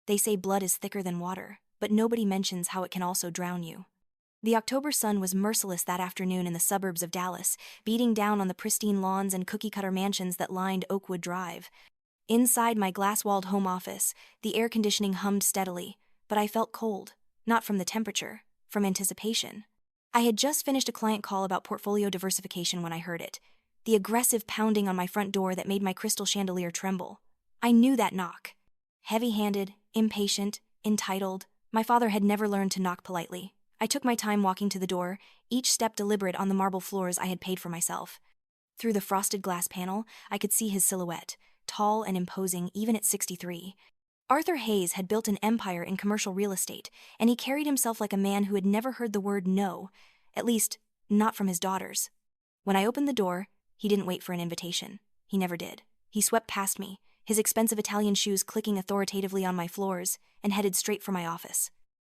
They say blood is thicker than water, but nobody mentions how it can also drown you. The October sun was merciless that afternoon in the suburbs of Dallas, beating down on the pristine lawns and cookie-cutter mansions that lined Oakwood Drive. Inside my glass-walled home office, the air conditioning hummed steadily, but I felt cold, not from the temperature, from anticipation. I had just finished a client call about portfolio diversification when I heard it, the aggressive pounding on my front door that made my crystal chandelier tremble. I knew that knock. Heavy-handed, impatient, entitled, my father had never learned to knock politely. I took my time walking to the door, each step deliberate on the marble floors I had paid for myself. Through the frosted glass panel, I could see his silhouette, tall and imposing even at 63. Arthur Hayes had built an empire in commercial real estate, and he carried himself like a man who had never heard the word no, at least, not from his daughters. When I opened the door, he didn't wait for an invitation. He never did. He swept past me, his expensive Italian shoes clicking authoritatively on my floors, and headed straight for my office.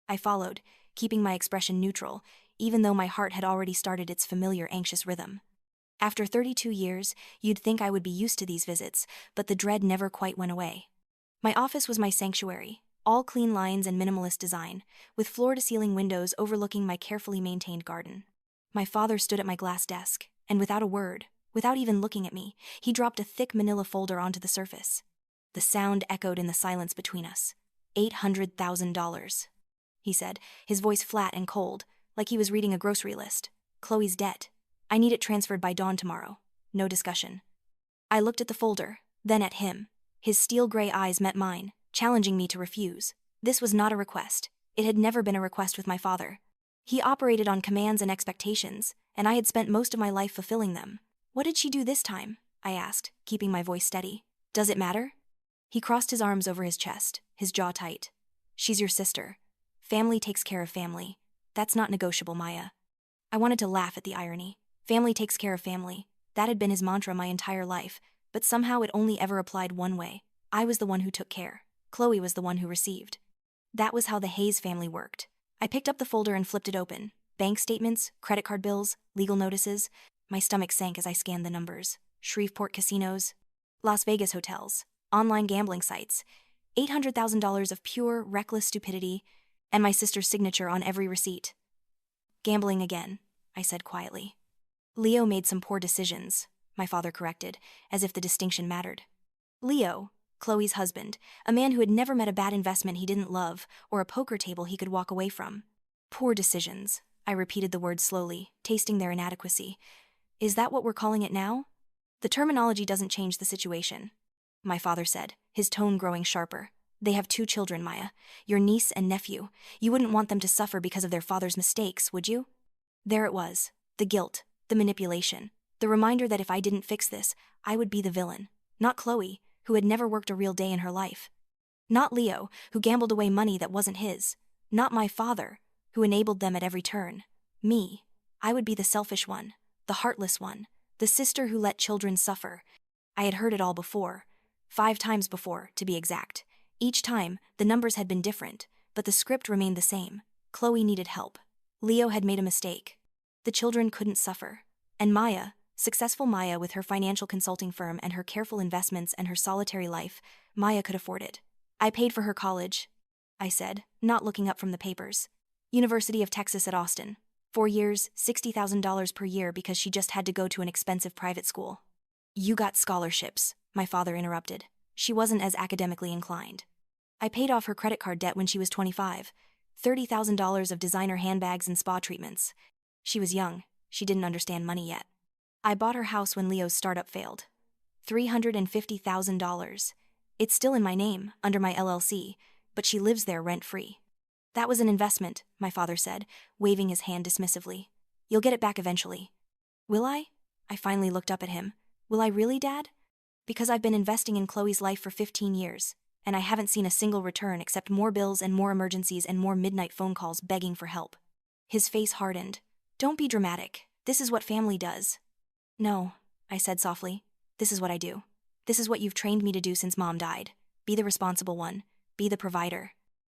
I followed, keeping my expression neutral, even though my heart had already started its familiar anxious rhythm. After 32 years, you'd think I would be used to these visits, but the dread never quite went away. My office was my sanctuary, all clean lines and minimalist design, with floor-to-ceiling windows overlooking my carefully maintained garden. My father stood at my glass desk, and without a word, without even looking at me, he dropped a thick manila folder onto the surface. The sound echoed in the silence between us. $800,000. He said, his voice flat and cold, like he was reading a grocery list. Chloe's debt. I need it transferred by dawn tomorrow. No discussion. I looked at the folder, then at him. His steel-gray eyes met mine, challenging me to refuse. This was not a request. It had never been a request with my father. He operated on commands and expectations, and I had spent most of my life fulfilling them. What did she do this time? I asked, keeping my voice steady. Does it matter? He crossed his arms over his chest, his jaw tight. She's your sister. Family takes care of family. That's not negotiable, Maya. I wanted to laugh at the irony. Family takes care of family. That had been his mantra my entire life, but somehow it only ever applied one way. I was the one who took care. Chloe was the one who received. That was how the Hayes family worked. I picked up the folder and flipped it open. Bank statements, credit card bills, legal notices. My stomach sank as I scanned the numbers. Shreveport casinos, Las Vegas hotels, online gambling sites, $800,000 of pure, reckless stupidity, and my sister's signature on every receipt. Gambling again, I said quietly. Leo made some poor decisions, my father corrected, as if the distinction mattered. Leo, Chloe's husband, a man who had never met a bad investment he didn't love or a poker table he could walk away from. Poor decisions, I repeated the words slowly, tasting their inadequacy. Is that what we're calling it now? The terminology doesn't change the situation, my father said, his tone growing sharper. They have 2 children, Maya, your niece and nephew. You wouldn't want them to suffer because of their father's mistakes, would you? There it was, the guilt, the manipulation, the reminder that if I didn't fix this, I would be the villain. Not Chloe, who had never worked a real day in her life. Not Leo, who gambled away money that wasn't his. Not my father, who enabled them at every turn. Me. I would be the selfish one, the heartless one, the sister who let children suffer. I had heard it all before. 5 times before, to be exact. Each time, the numbers had been different, but the script remained the same. Chloe needed help. Leo had made a mistake. The children couldn't suffer. And Maya, successful Maya with her financial consulting firm and her careful investments and her solitary life, Maya could afford it. I paid for her college, I said, not looking up from the papers. University of Texas at Austin. 4 years, $60,000 per year because she just had to go to an expensive private school. You got scholarships, my father interrupted. She wasn't as academically inclined. I paid off her credit card debt when she was 25, $30,000 of designer handbags and spa treatments. She was young, she didn't understand money yet. I bought her house when Leo's startup failed. $350,000. It's still in my name, under my LLC, but she lives there rent-free. That was an investment, my father said, waving his hand dismissively. You'll get it back eventually. Will I? I finally looked up at him. Will I really, Dad? Because I've been investing in Chloe's life for 15 years, and I haven't seen a single return except more bills and more emergencies and more midnight phone calls begging for help. His face hardened. Don't be dramatic. This is what family does. No, I said softly. This is what I do. This is what you've trained me to do since Mom died. Be the responsible one. Be the provider.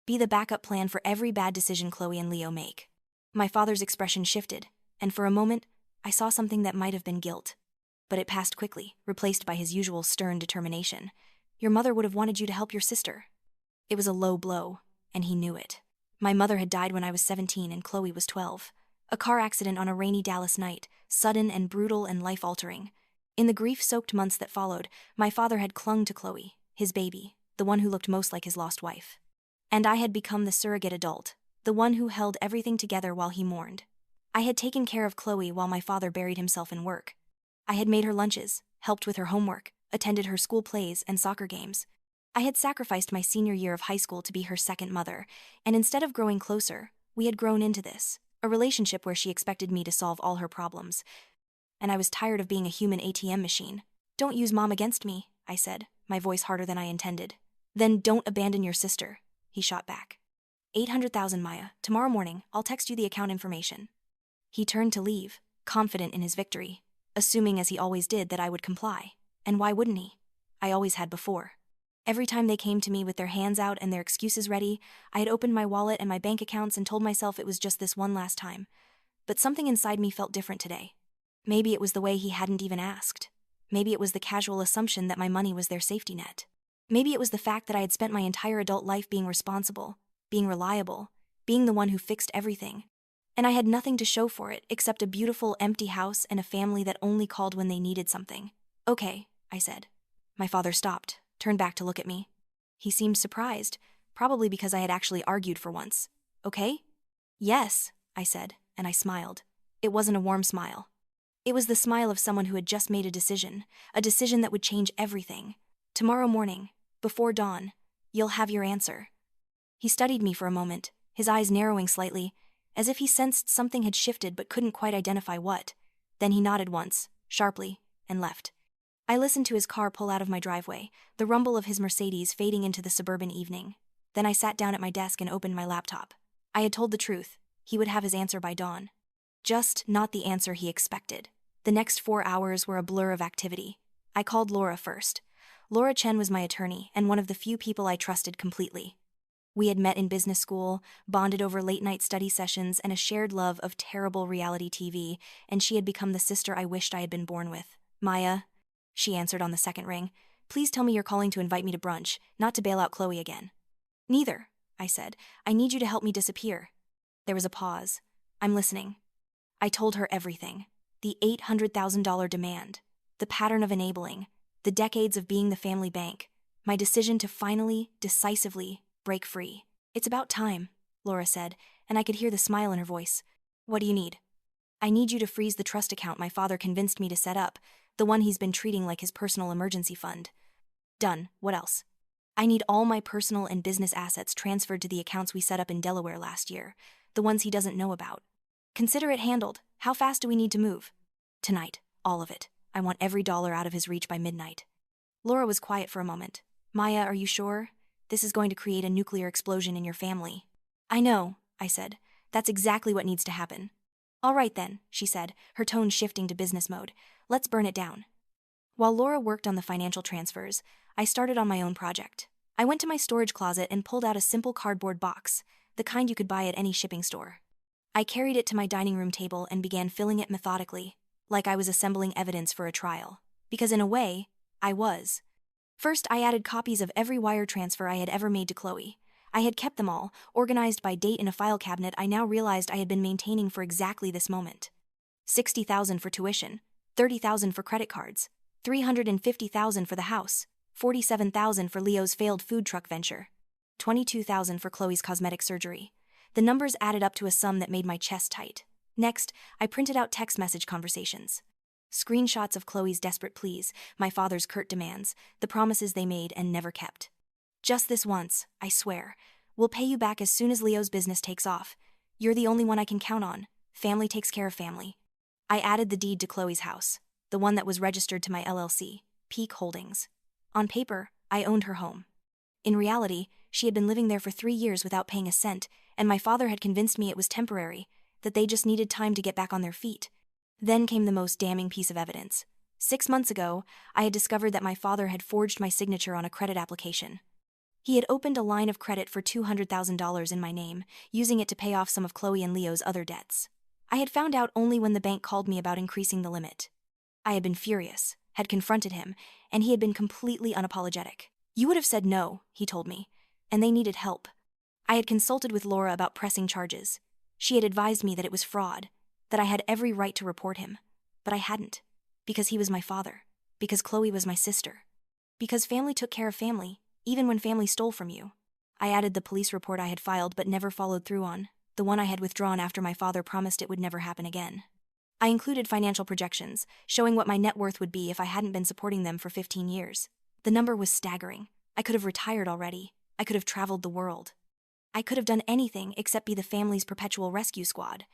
Be the backup plan for every bad decision Chloe and Leo make. My father's expression shifted, and for a moment, I saw something that might have been guilt. But it passed quickly, replaced by his usual stern determination. Your mother would have wanted you to help your sister. It was a low blow, and he knew it. My mother had died when I was 17 and Chloe was 12. A car accident on a rainy Dallas night, sudden and brutal and life-altering. In the grief-soaked months that followed, my father had clung to Chloe, his baby, the one who looked most like his lost wife. And I had become the surrogate adult, the one who held everything together while he mourned. I had taken care of Chloe while my father buried himself in work. I had made her lunches, helped with her homework, attended her school plays and soccer games. I had sacrificed my senior year of high school to be her second mother, and instead of growing closer, we had grown into this, a relationship where she expected me to solve all her problems. And I was tired of being a human ATM machine. "Don't use Mom against me," I said, my voice harder than I intended. "Then don't abandon your sister," he shot back. 800,000, Maya. Tomorrow morning, I'll text you the account information. He turned to leave, confident in his victory, assuming as he always did that I would comply. And why wouldn't he? I always had before. Every time they came to me with their hands out and their excuses ready, I had opened my wallet and my bank accounts and told myself it was just this one last time. But something inside me felt different today. Maybe it was the way he hadn't even asked. Maybe it was the casual assumption that my money was their safety net. Maybe it was the fact that I had spent my entire adult life being responsible, being reliable, being the one who fixed everything. And I had nothing to show for it except a beautiful, empty house and a family that only called when they needed something. "Okay," I said. My father stopped, turned back to look at me. He seemed surprised, probably because I had actually argued for once. "Okay?" "Yes," I said, and I smiled. It wasn't a warm smile. It was the smile of someone who had just made a decision that would change everything. "Tomorrow morning, before dawn, you'll have your answer." He studied me for a moment, his eyes narrowing slightly, as if he sensed something had shifted but couldn't quite identify what. Then he nodded once, sharply, and left. I listened to his car pull out of my driveway, the rumble of his Mercedes fading into the suburban evening. Then I sat down at my desk and opened my laptop. I had told the truth. He would have his answer by dawn. Just not the answer he expected. The next 4 hours were a blur of activity. I called Laura first. Laura Chen was my attorney and one of the few people I trusted completely. We had met in business school, bonded over late-night study sessions and a shared love of terrible reality TV, and she had become the sister I wished I had been born with. "Maya," she answered on the second ring, "please tell me you're calling to invite me to brunch, not to bail out Chloe again." "Neither," I said. "I need you to help me disappear." There was a pause. "I'm listening." I told her everything. The $800,000 demand, the pattern of enabling, the decades of being the family bank, my decision to finally, decisively, break free. "It's about time," Laura said, and I could hear the smile in her voice. "What do you need?" "I need you to freeze the trust account my father convinced me to set up, the one he's been treating like his personal emergency fund." "Done. What else?" "I need all my personal and business assets transferred to the accounts we set up in Delaware last year, the ones he doesn't know about." "Consider it handled. How fast do we need to move?" "Tonight. All of it. I want every dollar out of his reach by midnight." Laura was quiet for a moment. "Maya, are you sure? This is going to create a nuclear explosion in your family." "I know," I said. "That's exactly what needs to happen." "All right then," she said, her tone shifting to business mode. "Let's burn it down." While Laura worked on the financial transfers, I started on my own project. I went to my storage closet and pulled out a simple cardboard box, the kind you could buy at any shipping store. I carried it to my dining room table and began filling it methodically, like I was assembling evidence for a trial. Because in a way, I was. First, I added copies of every wire transfer I had ever made to Chloe. I had kept them all, organized by date in a file cabinet I now realized I had been maintaining for exactly this moment. 60,000 for tuition, 30,000 for credit cards, 350,000 for the house, 47,000 for Leo's failed food truck venture, 22,000 for Chloe's cosmetic surgery. The numbers added up to a sum that made my chest tight. Next, I printed out text message conversations. Screenshots of Chloe's desperate pleas, my father's curt demands, the promises they made and never kept. "Just this once, I swear. We'll pay you back as soon as Leo's business takes off. You're the only one I can count on. Family takes care of family." I added the deed to Chloe's house, the one that was registered to my LLC, Peak Holdings. On paper, I owned her home. In reality, she had been living there for 3 years without paying a cent, and my father had convinced me it was temporary, that they just needed time to get back on their feet. Then came the most damning piece of evidence. 6 months ago, I had discovered that my father had forged my signature on a credit application. He had opened a line of credit for $200,000 in my name, using it to pay off some of Chloe and Leo's other debts. I had found out only when the bank called me about increasing the limit. I had been furious, had confronted him, and he had been completely unapologetic. "You would have said no," he told me, and they needed help. I had consulted with Laura about pressing charges. She had advised me that it was fraud, that I had every right to report him. But I hadn't. Because he was my father. Because Chloe was my sister. Because family took care of family, even when family stole from you. I added the police report I had filed but never followed through on, the one I had withdrawn after my father promised it would never happen again. I included financial projections, showing what my net worth would be if I hadn't been supporting them for 15 years. The number was staggering. I could have retired already. I could have traveled the world. I could have done anything except be the family's perpetual rescue squad.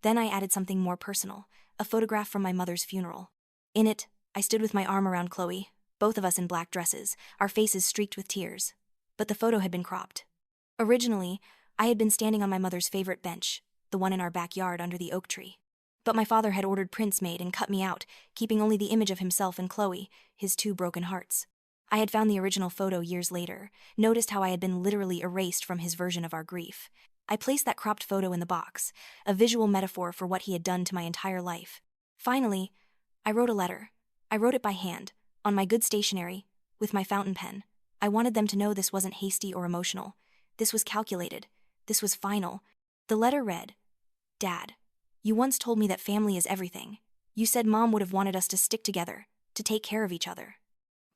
Then I added something more personal, a photograph from my mother's funeral. In it, I stood with my arm around Chloe, both of us in black dresses, our faces streaked with tears. But the photo had been cropped. Originally, I had been standing on my mother's favorite bench, the one in our backyard under the oak tree. But my father had ordered prints made and cut me out, keeping only the image of himself and Chloe, his two broken hearts. I had found the original photo years later, noticed how I had been literally erased from his version of our grief. I placed that cropped photo in the box, a visual metaphor for what he had done to my entire life. Finally, I wrote a letter. I wrote it by hand, on my good stationery, with my fountain pen. I wanted them to know this wasn't hasty or emotional. This was calculated. This was final. The letter read, "Dad, you once told me that family is everything. You said Mom would have wanted us to stick together, to take care of each other.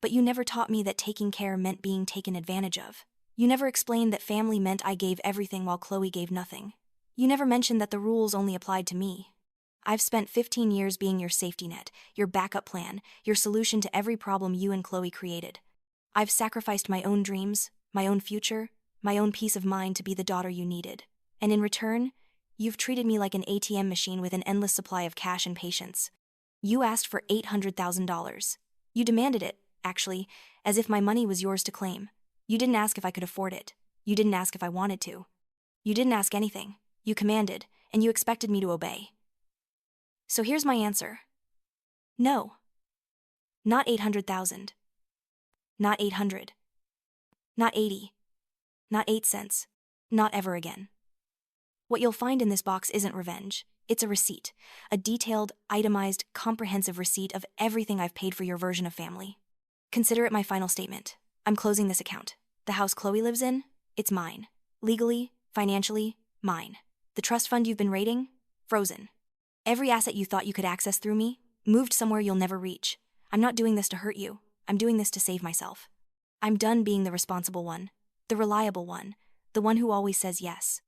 But you never taught me that taking care meant being taken advantage of. You never explained that family meant I gave everything while Chloe gave nothing. You never mentioned that the rules only applied to me. I've spent 15 years being your safety net, your backup plan, your solution to every problem you and Chloe created. I've sacrificed my own dreams, my own future, my own peace of mind to be the daughter you needed. And in return, you've treated me like an ATM machine with an endless supply of cash and patience. You asked for $800,000. You demanded it, actually, as if my money was yours to claim. You didn't ask if I could afford it. You didn't ask if I wanted to. You didn't ask anything. You commanded, and you expected me to obey. So here's my answer. No. Not 800,000. Not 800. Not 80. Not 8 cents. Not ever again. What you'll find in this box isn't revenge. It's a receipt. A detailed, itemized, comprehensive receipt of everything I've paid for your version of family. Consider it my final statement. I'm closing this account. The house Chloe lives in, it's mine. Legally, financially, mine. The trust fund you've been raiding, frozen. Every asset you thought you could access through me, moved somewhere you'll never reach. I'm not doing this to hurt you. I'm doing this to save myself. I'm done being the responsible one, the reliable one, the one who always says yes.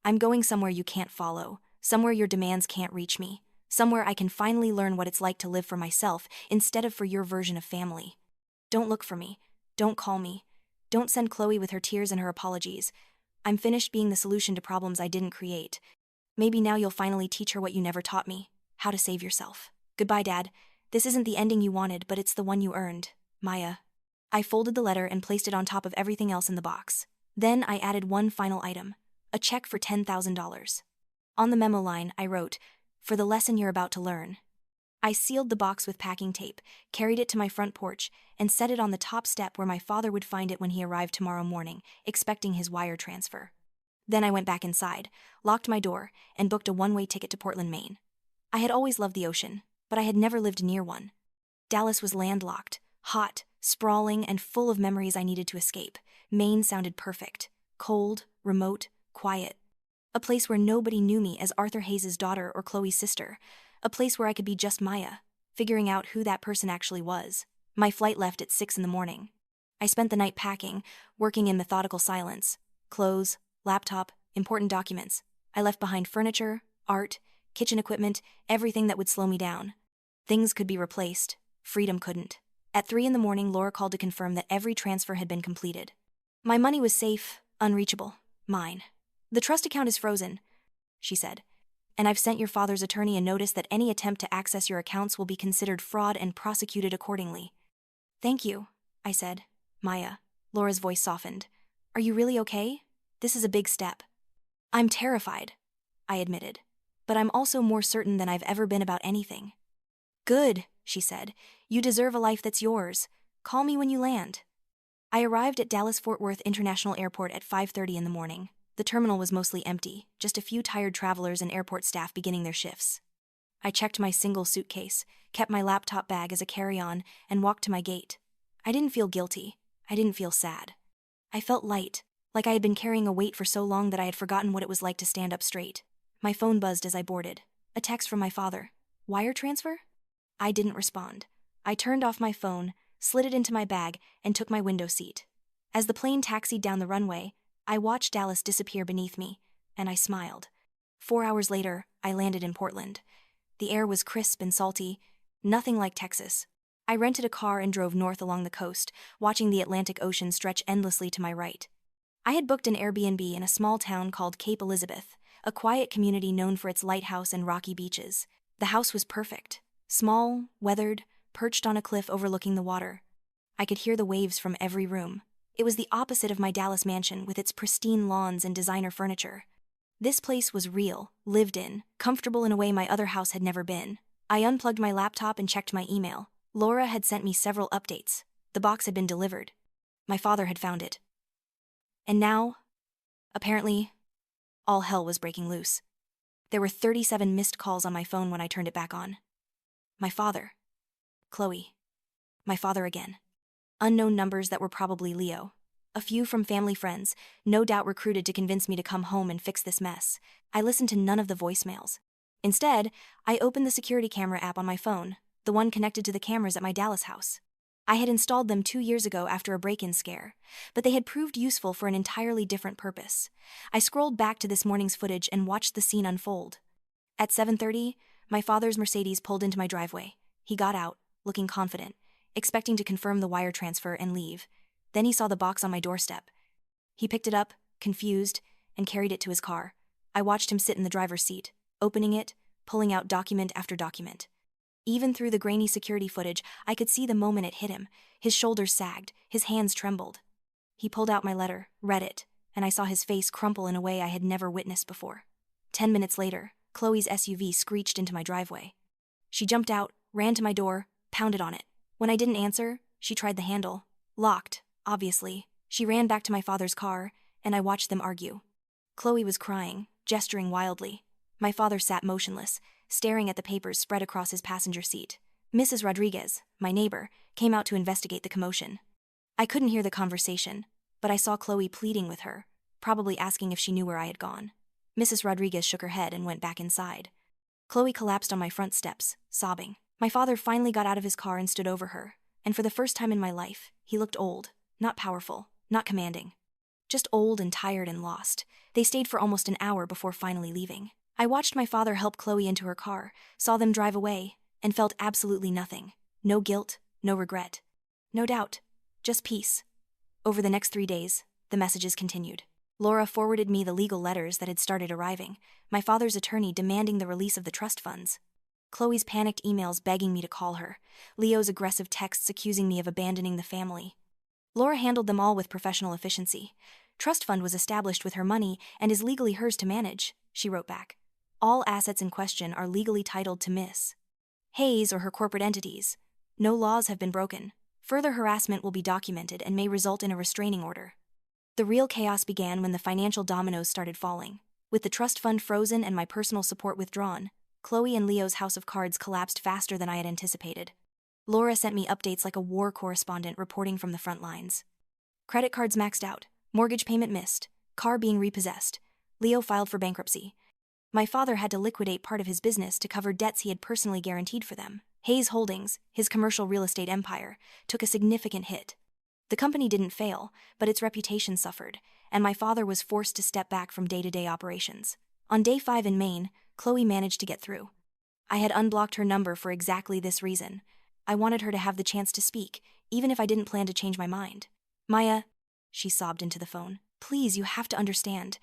I'm going somewhere you can't follow, somewhere your demands can't reach me, somewhere I can finally learn what it's like to live for myself instead of for your version of family. Don't look for me. Don't call me. Don't send Chloe with her tears and her apologies. I'm finished being the solution to problems I didn't create. Maybe now you'll finally teach her what you never taught me, how to save yourself. Goodbye, Dad. This isn't the ending you wanted, but it's the one you earned. Maya. I folded the letter and placed it on top of everything else in the box. Then I added one final item, a check for $10,000. On the memo line, I wrote, "For the lesson you're about to learn." I sealed the box with packing tape, carried it to my front porch, and set it on the top step where my father would find it when he arrived tomorrow morning, expecting his wire transfer. Then I went back inside, locked my door, and booked a one-way ticket to Portland, Maine. I had always loved the ocean, but I had never lived near one. Dallas was landlocked, hot, sprawling, and full of memories I needed to escape. Maine sounded perfect. Cold, remote, quiet. A place where nobody knew me as Arthur Hayes' daughter or Chloe's sister. A place where I could be just Maya, figuring out who that person actually was. My flight left at 6 in the morning. I spent the night packing, working in methodical silence. Clothes, laptop, important documents. I left behind furniture, art, kitchen equipment, everything that would slow me down. Things could be replaced. Freedom couldn't. At 3 in the morning, Laura called to confirm that every transfer had been completed. My money was safe, unreachable, mine. "The trust account is frozen," she said. "And I've sent your father's attorney a notice that any attempt to access your accounts will be considered fraud and prosecuted accordingly." "Thank you," I said. "Maya." Laura's voice softened. "Are you really okay? This is a big step." "I'm terrified," I admitted. "But I'm also more certain than I've ever been about anything." "Good," she said. "You deserve a life that's yours. Call me when you land." I arrived at Dallas-Fort Worth International Airport at 5:30 in the morning. The terminal was mostly empty, just a few tired travelers and airport staff beginning their shifts. I checked my single suitcase, kept my laptop bag as a carry-on, and walked to my gate. I didn't feel guilty. I didn't feel sad. I felt light, like I had been carrying a weight for so long that I had forgotten what it was like to stand up straight. My phone buzzed as I boarded. A text from my father. Wire transfer? I didn't respond. I turned off my phone, slid it into my bag, and took my window seat. As the plane taxied down the runway, I watched Dallas disappear beneath me, and I smiled. 4 hours later, I landed in Portland. The air was crisp and salty, nothing like Texas. I rented a car and drove north along the coast, watching the Atlantic Ocean stretch endlessly to my right. I had booked an Airbnb in a small town called Cape Elizabeth, a quiet community known for its lighthouse and rocky beaches. The house was perfect. Small, weathered, perched on a cliff overlooking the water. I could hear the waves from every room. It was the opposite of my Dallas mansion with its pristine lawns and designer furniture. This place was real, lived in, comfortable in a way my other house had never been. I unplugged my laptop and checked my email. Laura had sent me several updates. The box had been delivered. My father had found it. And now, apparently, all hell was breaking loose. There were 37 missed calls on my phone when I turned it back on. My father. Chloe. My father again. Unknown numbers that were probably Leo. A few from family friends, no doubt recruited to convince me to come home and fix this mess. I listened to none of the voicemails. Instead, I opened the security camera app on my phone, the one connected to the cameras at my Dallas house. I had installed them 2 years ago after a break-in scare, but they had proved useful for an entirely different purpose. I scrolled back to this morning's footage and watched the scene unfold. At 7:30, my father's Mercedes pulled into my driveway. He got out, looking confident, expecting to confirm the wire transfer and leave. Then he saw the box on my doorstep. He picked it up, confused, and carried it to his car. I watched him sit in the driver's seat, opening it, pulling out document after document. Even through the grainy security footage, I could see the moment it hit him. His shoulders sagged, his hands trembled. He pulled out my letter, read it, and I saw his face crumple in a way I had never witnessed before. 10 minutes later, Chloe's SUV screeched into my driveway. She jumped out, ran to my door, pounded on it. When I didn't answer, she tried the handle. Locked, obviously. She ran back to my father's car, and I watched them argue. Chloe was crying, gesturing wildly. My father sat motionless, staring at the papers spread across his passenger seat. Mrs. Rodriguez, my neighbor, came out to investigate the commotion. I couldn't hear the conversation, but I saw Chloe pleading with her, probably asking if she knew where I had gone. Mrs. Rodriguez shook her head and went back inside. Chloe collapsed on my front steps, sobbing. My father finally got out of his car and stood over her, and for the first time in my life, he looked old, not powerful, not commanding. Just old and tired and lost. They stayed for almost an hour before finally leaving. I watched my father help Chloe into her car, saw them drive away, and felt absolutely nothing. No guilt, no regret. No doubt, just peace. Over the next 3 days, the messages continued. Laura forwarded me the legal letters that had started arriving, my father's attorney demanding the release of the trust funds. Chloe's panicked emails begging me to call her, Leo's aggressive texts accusing me of abandoning the family. Laura handled them all with professional efficiency. Trust fund was established with her money and is legally hers to manage, she wrote back. All assets in question are legally titled to Miss Hayes or her corporate entities. No laws have been broken. Further harassment will be documented and may result in a restraining order. The real chaos began when the financial dominoes started falling. With the trust fund frozen and my personal support withdrawn, Chloe and Leo's house of cards collapsed faster than I had anticipated. Laura sent me updates like a war correspondent reporting from the front lines. Credit cards maxed out, mortgage payment missed, car being repossessed. Leo filed for bankruptcy. My father had to liquidate part of his business to cover debts he had personally guaranteed for them. Hayes Holdings, his commercial real estate empire, took a significant hit. The company didn't fail, but its reputation suffered, and my father was forced to step back from day-to-day operations. On day 5 in Maine, Chloe managed to get through. I had unblocked her number for exactly this reason. I wanted her to have the chance to speak, even if I didn't plan to change my mind. Maya, she sobbed into the phone. Please, you have to understand.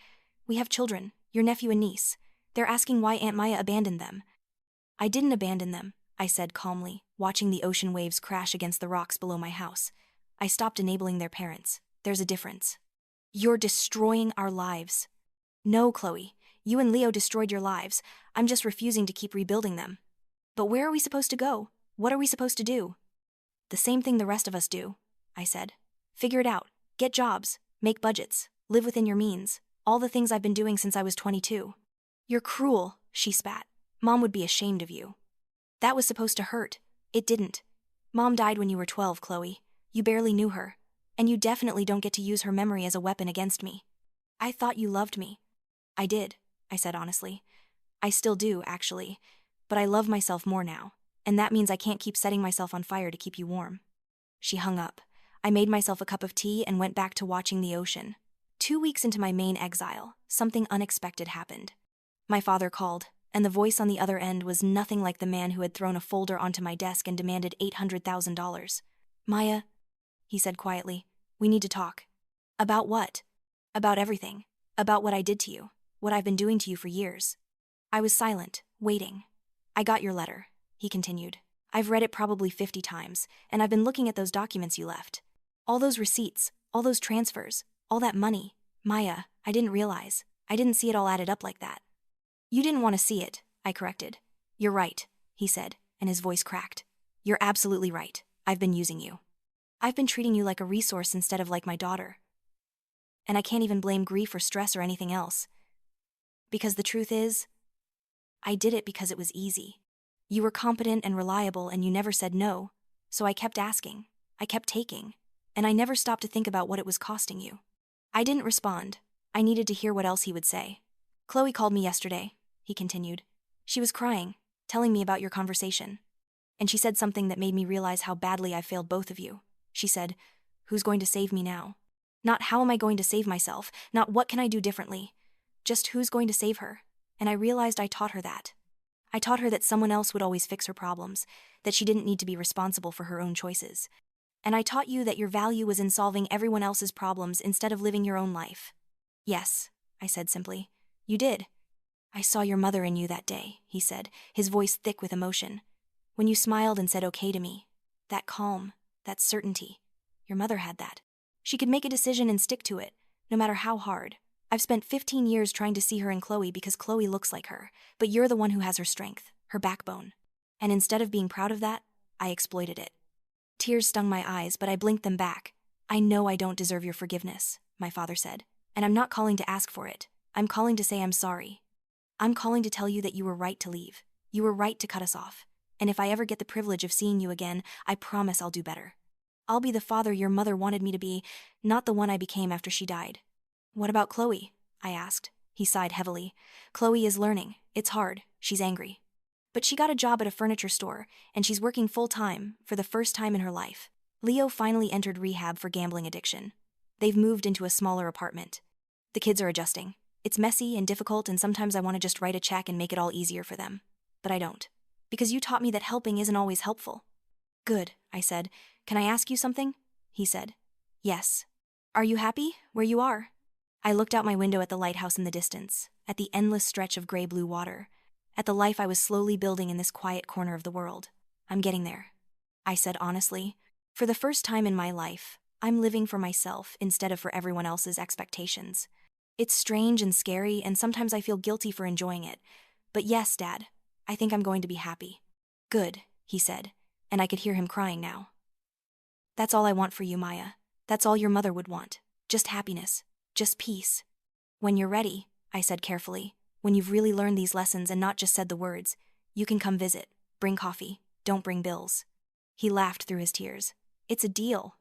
We have children, your nephew and niece. They're asking why Aunt Maya abandoned them. I didn't abandon them, I said calmly, watching the ocean waves crash against the rocks below my house. I stopped enabling their parents. There's a difference. You're destroying our lives. No, Chloe, you and Leo destroyed your lives. I'm just refusing to keep rebuilding them. But where are we supposed to go? What are we supposed to do? The same thing the rest of us do, I said. Figure it out. Get jobs, make budgets, live within your means. All the things I've been doing since I was 22. You're cruel, she spat. Mom would be ashamed of you. That was supposed to hurt. It didn't. Mom died when you were 12, Chloe. You barely knew her. And you definitely don't get to use her memory as a weapon against me. I thought you loved me. I did, I said honestly. I still do, actually. But I love myself more now, and that means I can't keep setting myself on fire to keep you warm. She hung up. I made myself a cup of tea and went back to watching the ocean. 2 weeks into my Maine exile, something unexpected happened. My father called, and the voice on the other end was nothing like the man who had thrown a folder onto my desk and demanded $800,000. Maya, he said quietly, we need to talk. About what? About everything. About what I did to you. What I've been doing to you for years. I was silent, waiting. I got your letter, he continued. I've read it probably 50 times, and I've been looking at those documents you left. All those receipts, all those transfers, all that money. Maya, I didn't realize. I didn't see it all added up like that. You didn't want to see it, I corrected. You're right, he said, and his voice cracked. You're absolutely right. I've been using you. I've been treating you like a resource instead of like my daughter. And I can't even blame grief or stress or anything else. Because the truth is, I did it because it was easy. You were competent and reliable and you never said no, so I kept asking. I kept taking. And I never stopped to think about what it was costing you. I didn't respond. I needed to hear what else he would say. Chloe called me yesterday, he continued. She was crying, telling me about your conversation. And she said something that made me realize how badly I failed both of you. She said, who's going to save me now? Not how am I going to save myself, not what can I do differently. Just who's going to save her. And I realized I taught her that. I taught her that someone else would always fix her problems, that she didn't need to be responsible for her own choices. And I taught you that your value was in solving everyone else's problems instead of living your own life. Yes, I said simply. You did. I saw your mother in you that day, he said, his voice thick with emotion. When you smiled and said okay to me. That calm, that certainty. Your mother had that. She could make a decision and stick to it, no matter how hard. I've spent 15 years trying to see her in Chloe because Chloe looks like her, but you're the one who has her strength, her backbone. And instead of being proud of that, I exploited it. Tears stung my eyes, but I blinked them back. I know I don't deserve your forgiveness, my father said, and I'm not calling to ask for it. I'm calling to say I'm sorry. I'm calling to tell you that you were right to leave. You were right to cut us off. And if I ever get the privilege of seeing you again, I promise I'll do better. I'll be the father your mother wanted me to be, not the one I became after she died. What about Chloe? I asked. He sighed heavily. Chloe is learning. It's hard. She's angry. But she got a job at a furniture store, and she's working full-time, for the first time in her life. Leo finally entered rehab for gambling addiction. They've moved into a smaller apartment. The kids are adjusting. It's messy and difficult, and sometimes I want to just write a check and make it all easier for them. But I don't. Because you taught me that helping isn't always helpful. Good, I said. Can I ask you something? He said. Yes. Are you happy where you are? I looked out my window at the lighthouse in the distance, at the endless stretch of gray-blue water, at the life I was slowly building in this quiet corner of the world. I'm getting there, I said honestly. For the first time in my life, I'm living for myself instead of for everyone else's expectations. It's strange and scary, and sometimes I feel guilty for enjoying it. But yes, Dad, I think I'm going to be happy. Good, he said, and I could hear him crying now. That's all I want for you, Maya. That's all your mother would want. Just happiness. Just peace. When you're ready, I said carefully, when you've really learned these lessons and not just said the words, you can come visit. Bring coffee. Don't bring bills. He laughed through his tears. It's a deal.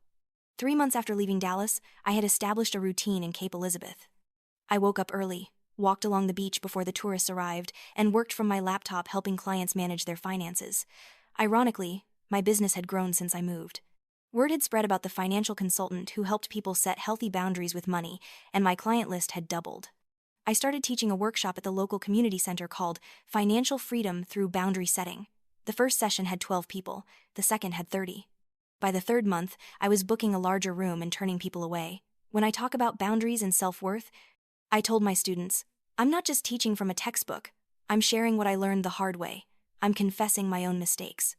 3 months after leaving Dallas, I had established a routine in Cape Elizabeth. I woke up early, walked along the beach before the tourists arrived, and worked from my laptop helping clients manage their finances. Ironically, my business had grown since I moved. Word had spread about the financial consultant who helped people set healthy boundaries with money, and my client list had doubled. I started teaching a workshop at the local community center called Financial Freedom Through Boundary Setting. The first session had 12 people, the second had 30. By the third month, I was booking a larger room and turning people away. When I talk about boundaries and self-worth, I told my students, I'm not just teaching from a textbook. I'm sharing what I learned the hard way. I'm confessing my own mistakes.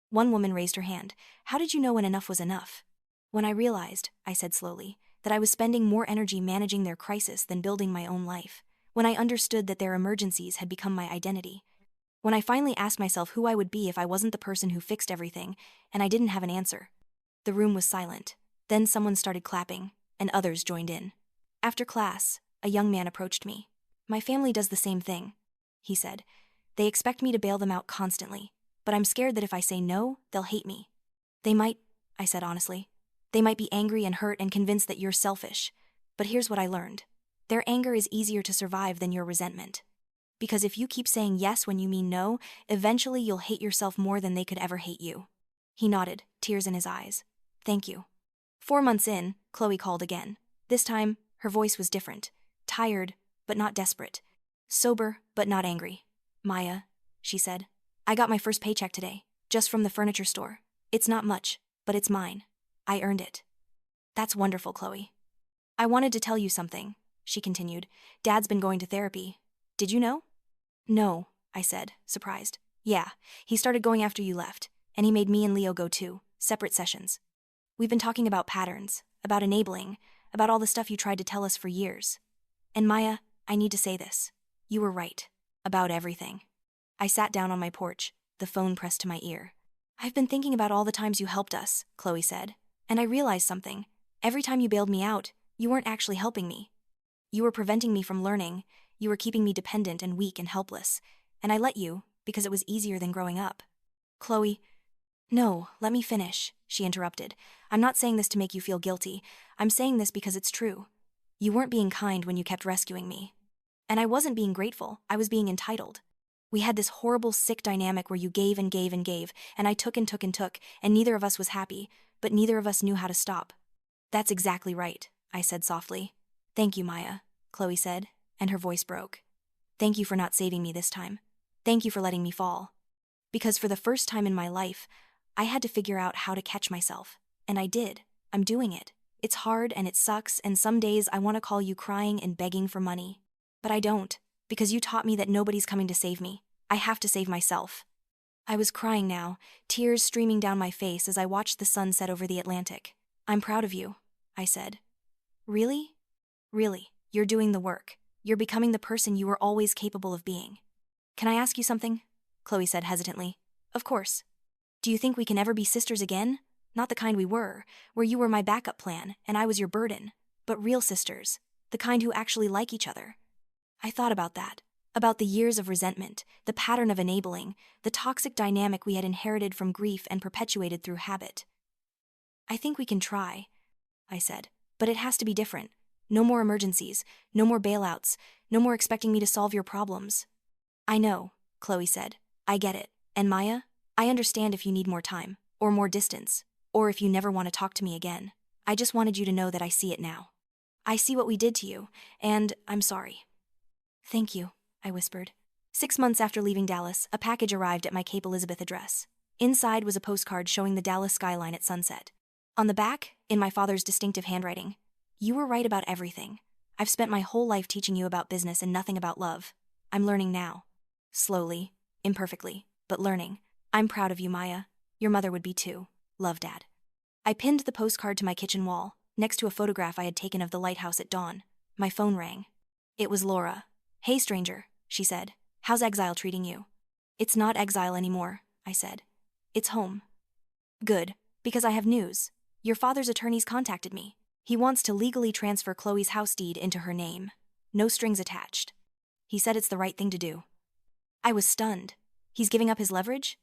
One woman raised her hand. How did you know when enough was enough? When I realized, I said slowly, that I was spending more energy managing their crisis than building my own life. When I understood that their emergencies had become my identity. When I finally asked myself who I would be if I wasn't the person who fixed everything, and I didn't have an answer. The room was silent. Then someone started clapping, and others joined in. After class, a young man approached me. My family does the same thing, he said. They expect me to bail them out constantly, but I'm scared that if I say no, they'll hate me. They might, I said honestly. They might be angry and hurt and convinced that you're selfish. But here's what I learned. Their anger is easier to survive than your resentment. Because if you keep saying yes when you mean no, eventually you'll hate yourself more than they could ever hate you. He nodded, tears in his eyes. Thank you. 4 months in, Chloe called again. This time, her voice was different. Tired, but not desperate. Sober, but not angry. Maya, she said. I got my first paycheck today, just from the furniture store. It's not much, but it's mine. I earned it. That's wonderful, Chloe. I wanted to tell you something, she continued. Dad's been going to therapy. Did you know? No, I said, surprised. Yeah, he started going after you left, and he made me and Leo go too, separate sessions. We've been talking about patterns, about enabling, about all the stuff you tried to tell us for years. And Maya, I need to say this. You were right. About everything. I sat down on my porch, the phone pressed to my ear. I've been thinking about all the times you helped us, Chloe said, and I realized something. Every time you bailed me out, you weren't actually helping me. You were preventing me from learning, you were keeping me dependent and weak and helpless, and I let you because it was easier than growing up. Chloe, no, let me finish, she interrupted. I'm not saying this to make you feel guilty. I'm saying this because it's true. You weren't being kind when you kept rescuing me. And I wasn't being grateful, I was being entitled. We had this horrible, sick dynamic where you gave and gave and gave, and I took and took and took, and neither of us was happy, but neither of us knew how to stop. That's exactly right, I said softly. Thank you, Maya, Chloe said, and her voice broke. Thank you for not saving me this time. Thank you for letting me fall. Because for the first time in my life, I had to figure out how to catch myself, and I did. I'm doing it. It's hard and it sucks, and some days I want to call you crying and begging for money. But I don't, because you taught me that nobody's coming to save me. I have to save myself. I was crying now, tears streaming down my face as I watched the sun set over the Atlantic. I'm proud of you, I said. Really? Really, you're doing the work. You're becoming the person you were always capable of being. Can I ask you something? Chloe said hesitantly. Of course. Do you think we can ever be sisters again? Not the kind we were, where you were my backup plan and I was your burden, but real sisters, the kind who actually like each other. I thought about that, about the years of resentment, the pattern of enabling, the toxic dynamic we had inherited from grief and perpetuated through habit. I think we can try, I said, but it has to be different. No more emergencies, no more bailouts, no more expecting me to solve your problems. I know, Chloe said. I get it. And Maya, I understand if you need more time, or more distance, or if you never want to talk to me again. I just wanted you to know that I see it now. I see what we did to you, and I'm sorry. Thank you, I whispered. 6 months after leaving Dallas, a package arrived at my Cape Elizabeth address. Inside was a postcard showing the Dallas skyline at sunset. On the back, in my father's distinctive handwriting, you were right about everything. I've spent my whole life teaching you about business and nothing about love. I'm learning now. Slowly, imperfectly, but learning. I'm proud of you, Maya. Your mother would be too. Love, Dad. I pinned the postcard to my kitchen wall, next to a photograph I had taken of the lighthouse at dawn. My phone rang. It was Laura. Hey, stranger, she said. How's exile treating you? It's not exile anymore, I said. It's home. Good, because I have news. Your father's attorneys contacted me. He wants to legally transfer Chloe's house deed into her name. No strings attached. He said it's the right thing to do. I was stunned. He's giving up his leverage?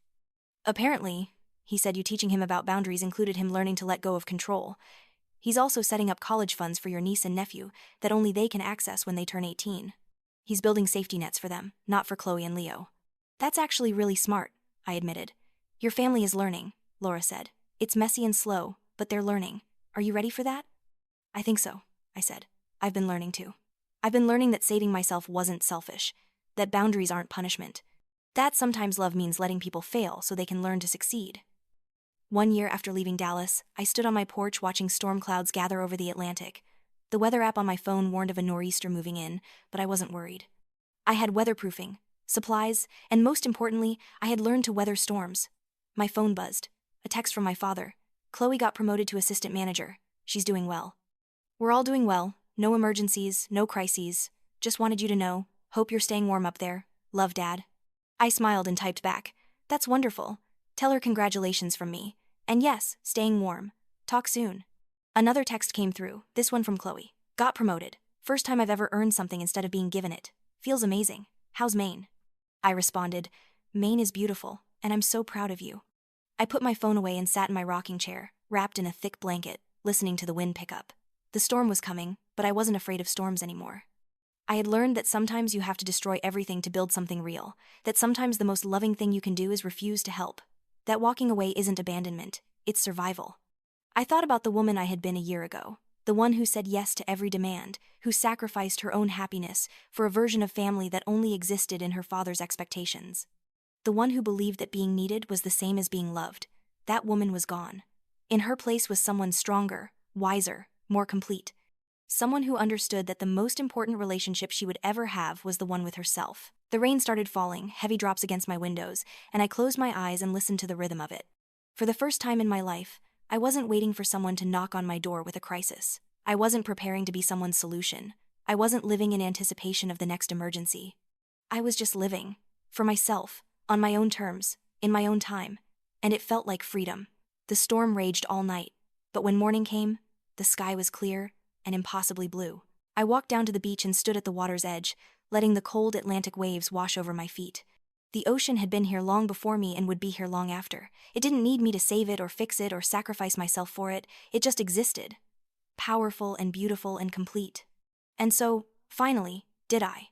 Apparently, he said you teaching him about boundaries included him learning to let go of control. He's also setting up college funds for your niece and nephew that only they can access when they turn 18. He's building safety nets for them, not for Chloe and Leo. That's actually really smart, I admitted. Your family is learning, Laura said. It's messy and slow, but they're learning. Are you ready for that? I think so, I said. I've been learning too. I've been learning that saving myself wasn't selfish, that boundaries aren't punishment. That sometimes love means letting people fail so they can learn to succeed. 1 year after leaving Dallas, I stood on my porch watching storm clouds gather over the Atlantic. The weather app on my phone warned of a nor'easter moving in, but I wasn't worried. I had weatherproofing, supplies, and most importantly, I had learned to weather storms. My phone buzzed. A text from my father. Chloe got promoted to assistant manager. She's doing well. We're all doing well. No emergencies, no crises. Just wanted you to know. Hope you're staying warm up there. Love, Dad. I smiled and typed back. That's wonderful. Tell her congratulations from me. And yes, staying warm. Talk soon. Another text came through, this one from Chloe. Got promoted. First time I've ever earned something instead of being given it. Feels amazing. How's Maine? I responded, Maine is beautiful, and I'm so proud of you. I put my phone away and sat in my rocking chair, wrapped in a thick blanket, listening to the wind pick up. The storm was coming, but I wasn't afraid of storms anymore. I had learned that sometimes you have to destroy everything to build something real, that sometimes the most loving thing you can do is refuse to help, that walking away isn't abandonment, it's survival. I thought about the woman I had been a year ago, the one who said yes to every demand, who sacrificed her own happiness for a version of family that only existed in her father's expectations. The one who believed that being needed was the same as being loved. That woman was gone. In her place was someone stronger, wiser, more complete. Someone who understood that the most important relationship she would ever have was the one with herself. The rain started falling, heavy drops against my windows, and I closed my eyes and listened to the rhythm of it. For the first time in my life, I wasn't waiting for someone to knock on my door with a crisis. I wasn't preparing to be someone's solution. I wasn't living in anticipation of the next emergency. I was just living, for myself, on my own terms, in my own time, and it felt like freedom. The storm raged all night, but when morning came, the sky was clear and impossibly blue. I walked down to the beach and stood at the water's edge, letting the cold Atlantic waves wash over my feet. The ocean had been here long before me and would be here long after. It didn't need me to save it or fix it or sacrifice myself for it. It just existed. Powerful and beautiful and complete. And so, finally, did I.